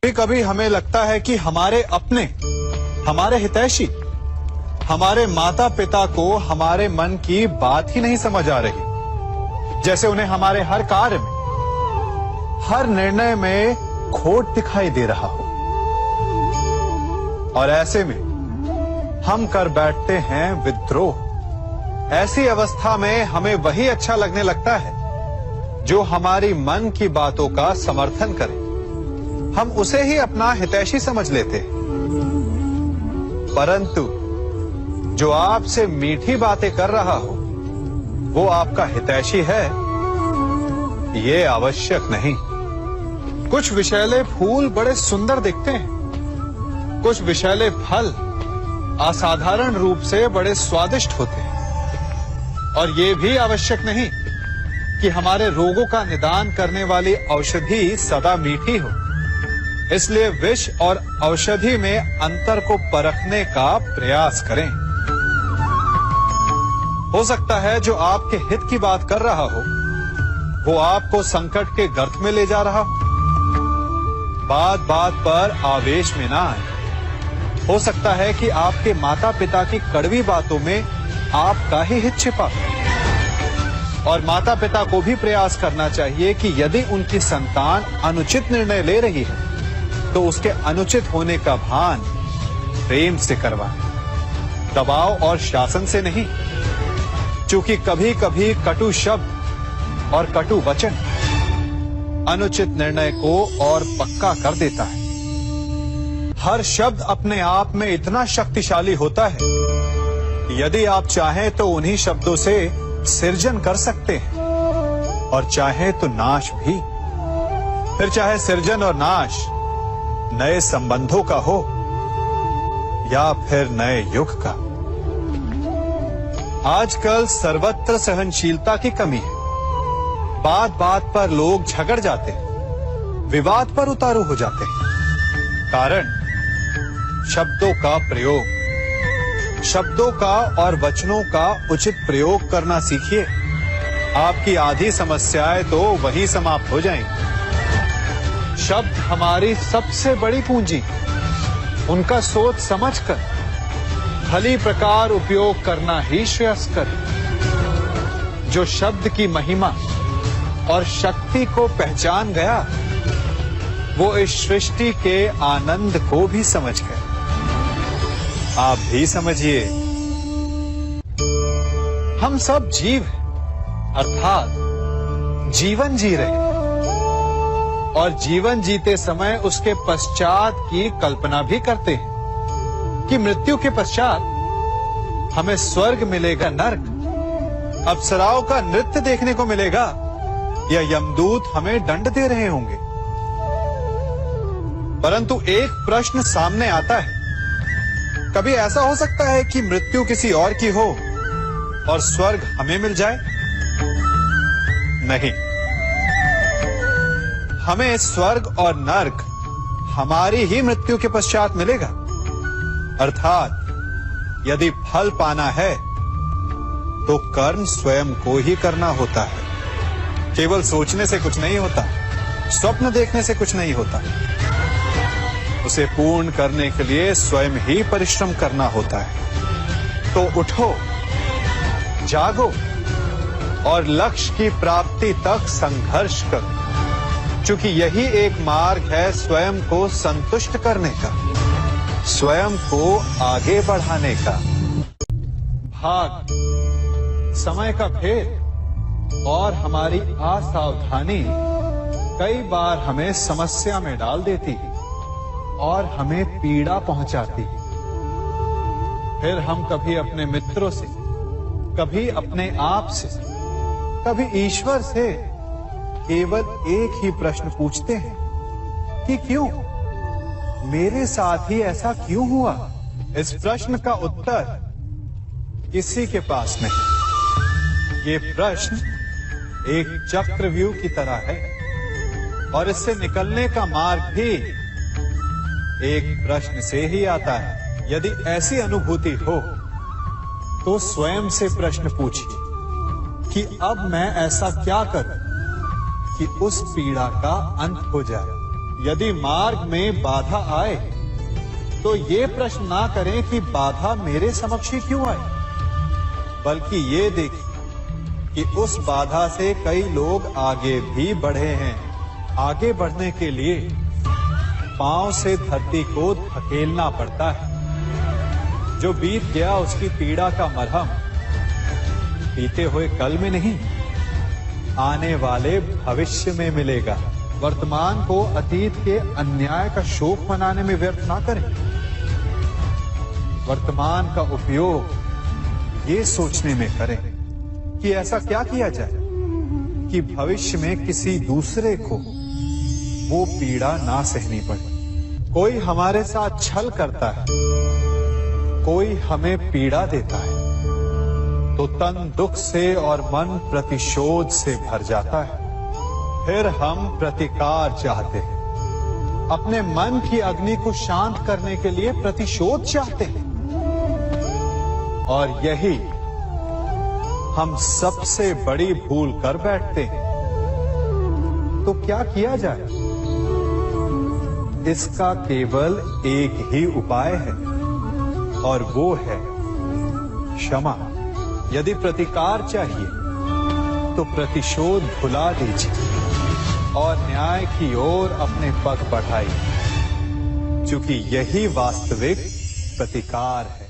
कभी कभी हमें लगता है कि हमारे अपने, हमारे हितैषी, हमारे माता पिता को हमारे मन की बात ही नहीं समझ आ रही, जैसे उन्हें हमारे हर कार्य में, हर निर्णय में खोट दिखाई दे रहा हो। और ऐसे में हम कर बैठते हैं विद्रोह। ऐसी अवस्था में हमें वही अच्छा लगने लगता है जो हमारी मन की बातों का समर्थन करे। हम उसे ही अपना हितैषी समझ लेते हैं। परंतु जो आपसे मीठी बातें कर रहा हो वो आपका हितैषी है, ये आवश्यक नहीं। कुछ विषैले फूल बड़े सुंदर दिखते हैं, कुछ विषैले फल असाधारण रूप से बड़े स्वादिष्ट होते हैं। और ये भी आवश्यक नहीं कि हमारे रोगों का निदान करने वाली औषधि सदा मीठी हो। इसलिए विष और औषधि में अंतर को परखने का प्रयास करें। हो सकता है जो आपके हित की बात कर रहा हो वो आपको संकट के गर्त में ले जा रहा हो। बात बात पर आवेश में ना आए। हो सकता है कि आपके माता पिता की कड़वी बातों में आपका ही हित छिपा हो। और माता पिता को भी प्रयास करना चाहिए कि यदि उनकी संतान अनुचित निर्णय ले रही है तो उसके अनुचित होने का भान प्रेम से करवाएं, दबाव और शासन से नहीं। क्योंकि कभी कभी कटु शब्द और कटु वचन अनुचित निर्णय को और पक्का कर देता है। हर शब्द अपने आप में इतना शक्तिशाली होता है कि यदि आप चाहें तो उन्हीं शब्दों से सृजन कर सकते हैं और चाहे तो नाश भी। फिर चाहे सृजन और नाश नए संबंधों का हो या फिर नए युग का। आजकल सर्वत्र सहनशीलता की कमी है। बात बात पर लोग झगड़ जाते हैं, विवाद पर उतारू हो जाते हैं। कारण शब्दों का प्रयोग। शब्दों का और वचनों का उचित प्रयोग करना सीखिए। आपकी आधी समस्याएं तो वहीं समाप्त हो जाएंगी। शब्द हमारी सबसे बड़ी पूंजी। उनका सोच समझकर भली प्रकार उपयोग करना ही श्रेयस्कर है। जो शब्द की महिमा और शक्ति को पहचान गया वो इस सृष्टि के आनंद को भी समझ गया। आप भी समझिए। हम सब जीव हैं, अर्थात जीवन जी रहे हैं और जीवन जीते समय उसके पश्चात की कल्पना भी करते हैं कि मृत्यु के पश्चात हमें स्वर्ग मिलेगा, नर्क, अप्सराओं का नृत्य देखने को मिलेगा या यमदूत हमें दंड दे रहे होंगे। परंतु एक प्रश्न सामने आता है, कभी ऐसा हो सकता है कि मृत्यु किसी और की हो और स्वर्ग हमें मिल जाए? नहीं, हमें स्वर्ग और नर्क हमारी ही मृत्यु के पश्चात मिलेगा। अर्थात यदि फल पाना है तो कर्म स्वयं को ही करना होता है। केवल सोचने से कुछ नहीं होता, स्वप्न देखने से कुछ नहीं होता। उसे पूर्ण करने के लिए स्वयं ही परिश्रम करना होता है। तो उठो, जागो और लक्ष्य की प्राप्ति तक संघर्ष करो, क्योंकि यही एक मार्ग है स्वयं को संतुष्ट करने का, स्वयं को आगे बढ़ाने का। भाग, समय का भेद और हमारी असावधानी कई बार हमें समस्या में डाल देती है और हमें पीड़ा पहुंचाती है। फिर हम कभी अपने मित्रों से, कभी अपने आप से, कभी ईश्वर से केवल एक ही प्रश्न पूछते हैं कि क्यों, मेरे साथ ही ऐसा क्यों हुआ? इस प्रश्न का उत्तर किसी के पास नहीं। ये प्रश्न एक चक्रव्यूह की तरह है और इससे निकलने का मार्ग भी एक प्रश्न से ही आता है। यदि ऐसी अनुभूति हो तो स्वयं से प्रश्न पूछिए कि अब मैं ऐसा क्या करूं कि उस पीड़ा का अंत हो जाए। यदि मार्ग में बाधा आए तो ये प्रश्न ना करें कि बाधा मेरे समक्ष ही क्यों आई, बल्कि ये देखें कि उस बाधा से कई लोग आगे भी बढ़े हैं। आगे बढ़ने के लिए पांव से धरती को धकेलना पड़ता है। जो बीत गया उसकी पीड़ा का मरहम बीते हुए कल में नहीं, आने वाले भविष्य में मिलेगा। वर्तमान को अतीत के अन्याय का शोक मनाने में व्यर्थ ना करें। वर्तमान का उपयोग ये सोचने में करें कि ऐसा क्या किया जाए कि भविष्य में किसी दूसरे को वो पीड़ा ना सहनी पड़े। कोई हमारे साथ छल करता है, कोई हमें पीड़ा देता है, तो तन दुख से और मन प्रतिशोध से भर जाता है। फिर हम प्रतिकार चाहते हैं, अपने मन की अग्नि को शांत करने के लिए प्रतिशोध चाहते हैं। और यही हम सबसे बड़ी भूल कर बैठते हैं। तो क्या किया जाए? इसका केवल एक ही उपाय है, और वो है क्षमा। यदि प्रतिकार चाहिए तो प्रतिशोध भुला दीजिए और न्याय की ओर अपने पग बढ़ाइए, क्योंकि यही वास्तविक प्रतिकार है।